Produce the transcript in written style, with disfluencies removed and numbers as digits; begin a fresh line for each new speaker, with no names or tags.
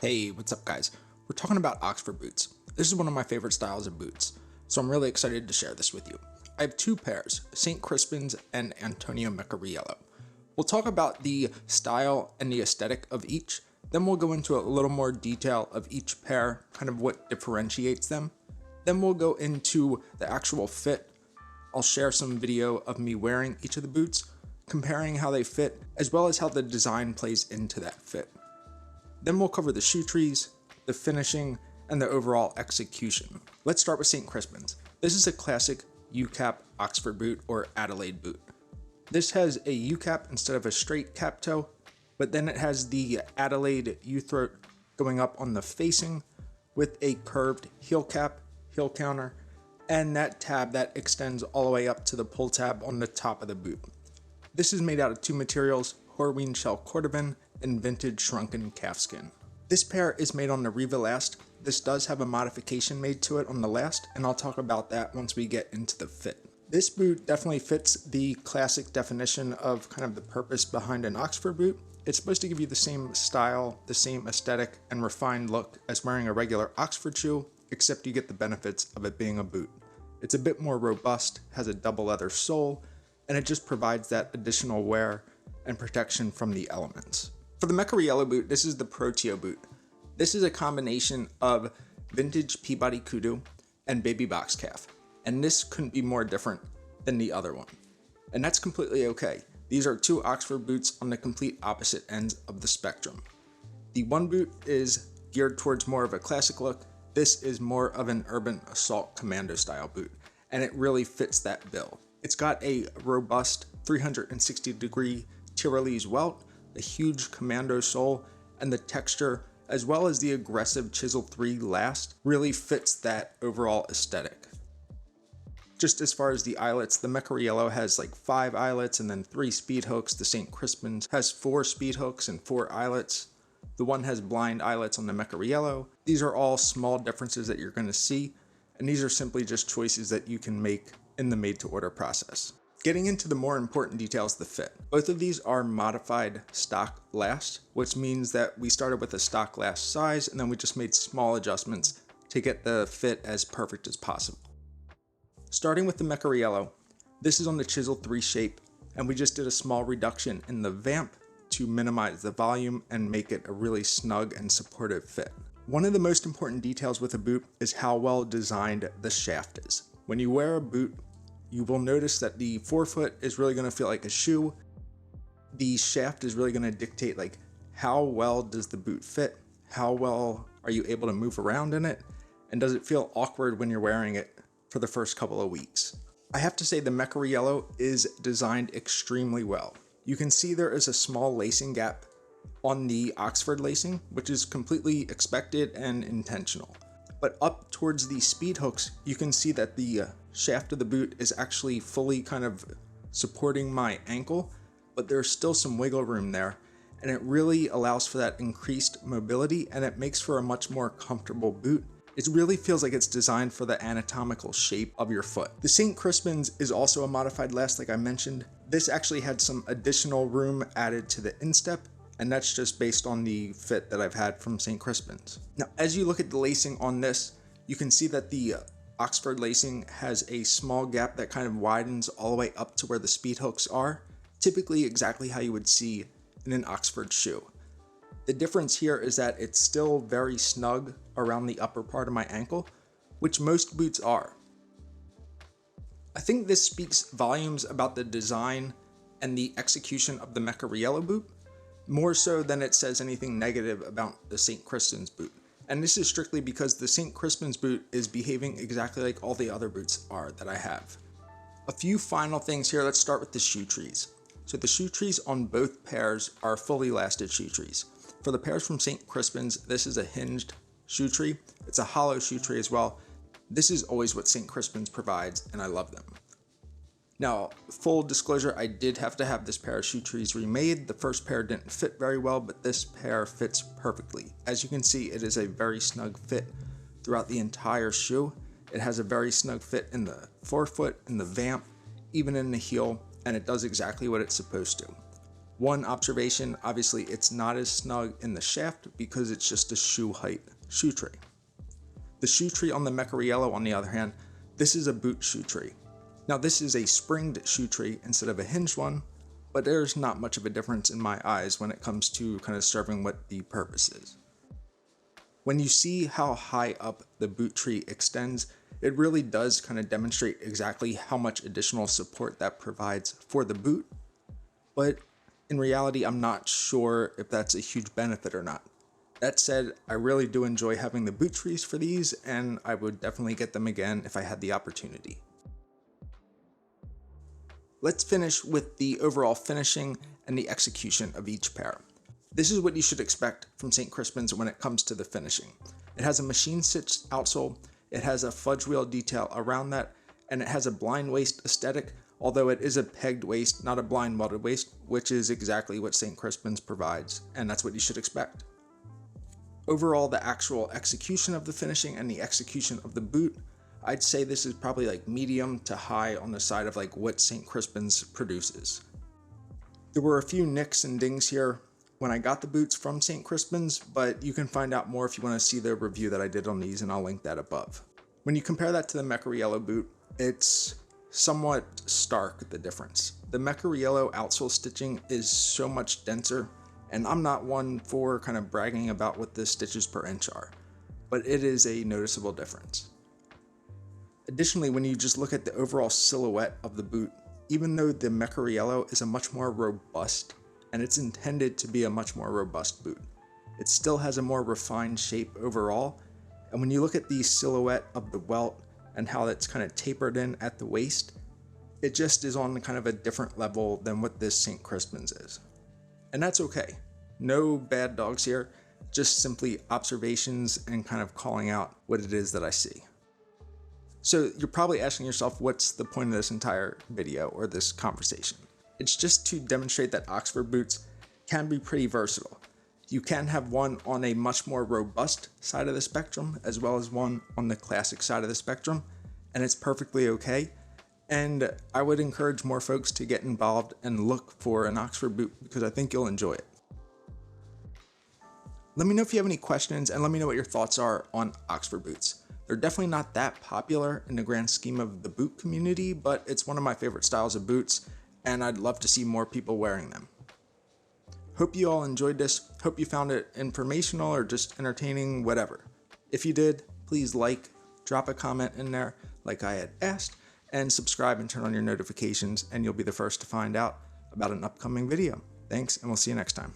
Hey, what's up guys? We're talking about Oxford boots. This is one of my favorite styles of boots, so I'm really excited to share this with you. I have two pairs, St. Crispin's and Antonio Meccariello. We'll talk about the style and the aesthetic of each, then we'll go into a little more detail of each pair, kind of what differentiates them. Then we'll go into the actual fit. I'll share some video of me wearing each of the boots, comparing how they fit, as well as how the design plays into that fit. Then we'll cover the shoe trees, the finishing, and the overall execution. Let's start with St. Crispin's. This is a classic U-cap Oxford boot or Adelaide boot. This has a U-cap instead of a straight cap toe, but then it has the Adelaide U-throat going up on the facing with a curved heel cap, heel counter, and that tab that extends all the way up to the pull tab on the top of the boot. This is made out of two materials, Horweenshellcordovan and vintage shrunken calfskin. This pair is made on the Riva last. This does have a modification made to it on the last, and I'll talk about that once we get into the fit. This boot definitely fits the classic definition of kind of the purpose behind an Oxford boot. It's supposed to give you the same style, the same aesthetic, and refined look as wearing a regular Oxford shoe, except you get the benefits of it being a boot. It's a bit more robust, has a double leather sole, and it just provides that additional wear and protection from the elements. For the Meccariello boot, this is the Proteo boot. This is a combination of vintage Peabody kudu and baby box calf, and this couldn't be more different than the other one. And that's completely okay. These are two Oxford boots on the complete opposite ends of the spectrum. The one boot is geared towards more of a classic look. This is more of an urban assault commando style boot, and it really fits that bill. It's got a robust 360-degree Tirolese welt, a huge commando sole, and the texture, as well as the aggressive Chisel 3 last, really fits that overall aesthetic. Just as far as the eyelets, the Meccariello has like 5 eyelets and then 3 speed hooks. The St. Crispin's has 4 speed hooks and 4 eyelets. The one has blind eyelets on the Meccariello. These are all small differences that you're going to see, and these are simply just choices that you can make in the made-to-order process. Getting into the more important details of the fit. Both of these are modified stock last, which means that we started with a stock last size and then we just made small adjustments to get the fit as perfect as possible. Starting with the Meccariello, this is on the Chisel 3 shape, and we just did a small reduction in the vamp to minimize the volume and make it a really snug and supportive fit. One of the most important details with a boot is how well designed the shaft is. When you wear a boot, you will notice that the forefoot is really going to feel like a shoe. The shaft is really going to dictate like how well does the boot fit, how well are you able to move around in it, and does it feel awkward when you're wearing it for the first couple of weeks. I have to say the Meccariello is designed extremely well. You can see there is a small lacing gap on the Oxford lacing, which is completely expected and intentional. But up towards the speed hooks, you can see that the shaft of the boot is actually fully kind of supporting my ankle, but there's still some wiggle room there, and it really allows for that increased mobility, and it makes for a much more comfortable boot. It really feels like it's designed for the anatomical shape of your foot. The St. Crispin's is also a modified last, like I mentioned. This actually had some additional room added to the instep, and that's just based on the fit that I've had from St. Crispin's. Now, as you look at the lacing on this, you can see that the Oxford lacing has a small gap that kind of widens all the way up to where the speed hooks are, typically exactly how you would see in an Oxford shoe. The difference here is that it's still very snug around the upper part of my ankle, which most boots are. I think this speaks volumes about the design and the execution of the Meccariello boot, more so than it says anything negative about the St. Crispin's boot. And this is strictly because the St. Crispin's boot is behaving exactly like all the other boots are that I have. A few final things here. Let's start with the shoe trees. So the shoe trees on both pairs are fully lasted shoe trees. For the pairs from St. Crispin's, this is a hinged shoe tree. It's a hollow shoe tree as well. This is always what St. Crispin's provides, and I love them. Now, full disclosure, I did have to have this pair of shoe trees remade. The first pair didn't fit very well, but this pair fits perfectly. As you can see, it is a very snug fit throughout the entire shoe. It has a very snug fit in the forefoot, in the vamp, even in the heel, and it does exactly what it's supposed to. One observation, obviously it's not as snug in the shaft because it's just a shoe height shoe tree. The shoe tree on the Meccariello, on the other hand, this is a boot shoe tree. Now this is a springed shoe tree instead of a hinged one, but there's not much of a difference in my eyes when it comes to kind of serving what the purpose is. When you see how high up the boot tree extends, it really does kind of demonstrate exactly how much additional support that provides for the boot, but in reality, I'm not sure if that's a huge benefit or not. That said, I really do enjoy having the boot trees for these, and I would definitely get them again if I had the opportunity. Let's finish with the overall finishing and the execution of each pair. This is what you should expect from St. Crispin's when it comes to the finishing. It has a machine stitched outsole, it has a fudge wheel detail around that, and it has a blind waist aesthetic, although it is a pegged waist, not a blind welded waist, which is exactly what St. Crispin's provides, and that's what you should expect. Overall, the actual execution of the finishing and the execution of the boot, I'd say this is probably like medium to high on the side of like what St. Crispin's produces. There were a few nicks and dings here when I got the boots from St. Crispin's, but you can find out more if you want to see the review that I did on these, and I'll link that above. When you compare that to the Meccariello boot, it's somewhat stark, the difference. The Meccariello outsole stitching is so much denser, and I'm not one for kind of bragging about what the stitches per inch are, but it is a noticeable difference. Additionally, when you just look at the overall silhouette of the boot, even though the Meccariello is a much more robust, and it's intended to be a much more robust boot, it still has a more refined shape overall, and when you look at the silhouette of the welt and how it's kind of tapered in at the waist, it just is on kind of a different level than what this St. Crispin's is. And that's okay. No bad dogs here, just simply observations and kind of calling out what it is that I see. So you're probably asking yourself, what's the point of this entire video or this conversation? It's just to demonstrate that Oxford boots can be pretty versatile. You can have one on a much more robust side of the spectrum, as well as one on the classic side of the spectrum, and it's perfectly okay. And I would encourage more folks to get involved and look for an Oxford boot because I think you'll enjoy it. Let me know if you have any questions, and let me know what your thoughts are on Oxford boots. They're definitely not that popular in the grand scheme of the boot community, but it's one of my favorite styles of boots, and I'd love to see more people wearing them. Hope you all enjoyed this. Hope you found it informational or just entertaining, whatever. If you did, please like, drop a comment in there like I had asked, and subscribe and turn on your notifications, and you'll be the first to find out about an upcoming video. Thanks, and we'll see you next time.